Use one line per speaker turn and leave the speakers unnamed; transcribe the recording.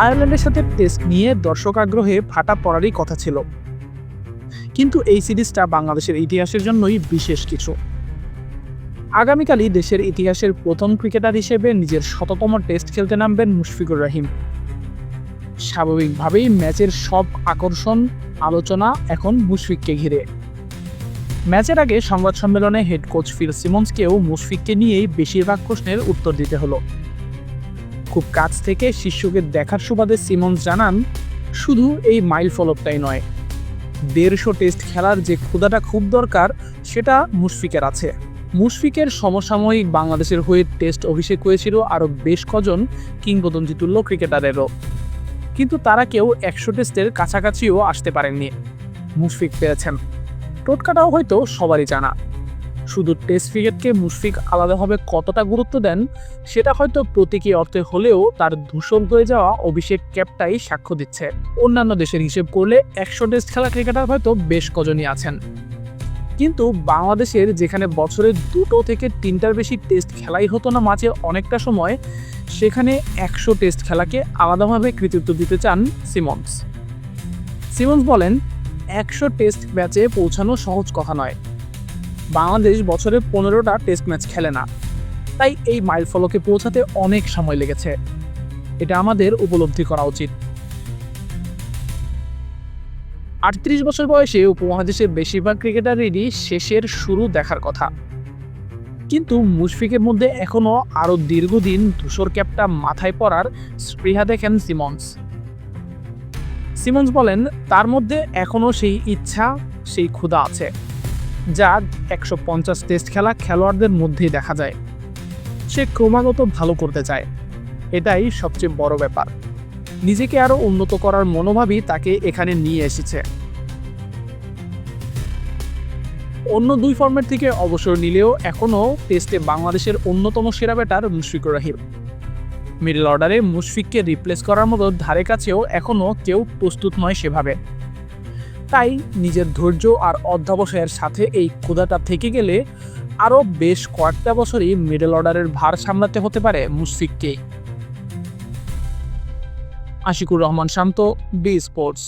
আয়ারল্যান্ডের সাথে টেস্ট নিয়ে দর্শক আগ্রহে ফাটা পড়ারই কথা ছিল, কিন্তু এই সিরিজটা বাংলাদেশের ইতিহাসের জন্যই বিশেষ কিছু। আগামীকালই দেশের ইতিহাসের প্রথম ক্রিকেটার হিসেবে নিজের ১০০তম টেস্ট খেলতে নামবেন মুশফিকুর রহিম। স্বাভাবিকভাবেই ম্যাচের সব আকর্ষণ আলোচনা এখন মুশফিককে ঘিরে। ম্যাচের আগে সংবাদ সম্মেলনে হেড কোচ ফিল সিমন্সকেও মুশফিককে নিয়েই বেশিরভাগ প্রশ্নের উত্তর দিতে হলো। খুব কাছ থেকে শিষ্যকে দেখার সুবাদে সিমন্স জানান, শুধু এই মাইল ফলকটাই নয়, ১৫০ টেস্ট খেলার যে ক্ষুধাটা খুব দরকার সেটা মুশফিকের আছে। মুশফিকের সমসাময়িক বাংলাদেশের হয়ে টেস্ট অভিষেক হয়েছিল আরও বেশ কজন কিংবদন্তিতুল্য ক্রিকেটারেরও, কিন্তু তারা কেউ ১০০ টেস্টের কাছাকাছিও আসতে পারেননি। মুশফিক পেরেছেন। টোটকাটাও হয়তো সবারই জানা। শুধু টেস্ট ক্রিকেটকে মুশফিক আলাদাভাবে কতটা গুরুত্ব দেন সেটা হয়তো প্রতীকী অর্থে হলেও তার ধূসর হয়ে যাওয়া অভিষেক ক্যাপটাই সাক্ষ্য দিচ্ছে। অন্যান্য দেশের হিসেব করলে ১০০ টেস্ট খেলা ক্রিকেটার হয়তো বেশ কজনই আছেন, কিন্তু বাংলাদেশের যেখানে বছরে ২টো থেকে ৩টার বেশি টেস্ট খেলাই হতো না মাঝে অনেকটা সময়, সেখানে ১০০ টেস্ট খেলাকে আলাদাভাবে কৃতিত্ব দিতে চান সিমন্স। সিমন্স বলেন, ১০০ টেস্ট ম্যাচে পৌঁছানো সহজ কথা নয়। বাংলাদেশ বছরে ১৫টা টেস্ট ম্যাচ খেলে না, তাই এই মাইল ফলকে পৌঁছাতে অনেক সময় লেগেছে। এটা আমাদের উপলব্ধি করা উচিত। ৩৮ বছর বয়সে উপমহাদেশের বেশিরভাগ ক্রিকেটারেরই শেষের শুরু দেখার কথা, কিন্তু মুশফিকের মধ্যে এখনও আরও দীর্ঘদিন ধূসর ক্যাপটা মাথায় পড়ার স্পৃহা দেখেন সিমন্স। সিমন্স বলেন, তার মধ্যে এখনও সেই ইচ্ছা, সেই ক্ষুধা আছে, যা ১৫০ টেস্ট খেলা খেলোয়াড়দের মধ্যেই দেখা যায়। সে ক্রমাগত ভালো করতে চায়, এটাই সবচেয়ে বড় ব্যাপার। নিজেকে আরও উন্নত করার মনোভাবই তাকে এখানে নিয়ে এসেছে। অন্য দুই ফর্মেট থেকে অবসর নিলেও এখনও টেস্টে বাংলাদেশের অন্যতম সেরা ব্যাটার মুশফিকুর রহিম। মিডল অর্ডারে মুশফিককে রিপ্লেস করার মতো ধারে কাছেও এখনও কেউ প্রস্তুত নয় সেভাবে। তাই নিজের ধৈর্য আর অধ্যবসায়ের সাথে এই ক্ষুধাটা থেকে গেলে আরও বেশ কয়েকটা বছরই মিডল অর্ডারের ভার সামলাতে হতে পারে মুশফিককেই। আশিকুর রহমান শান্ত, বি স্পোর্টস।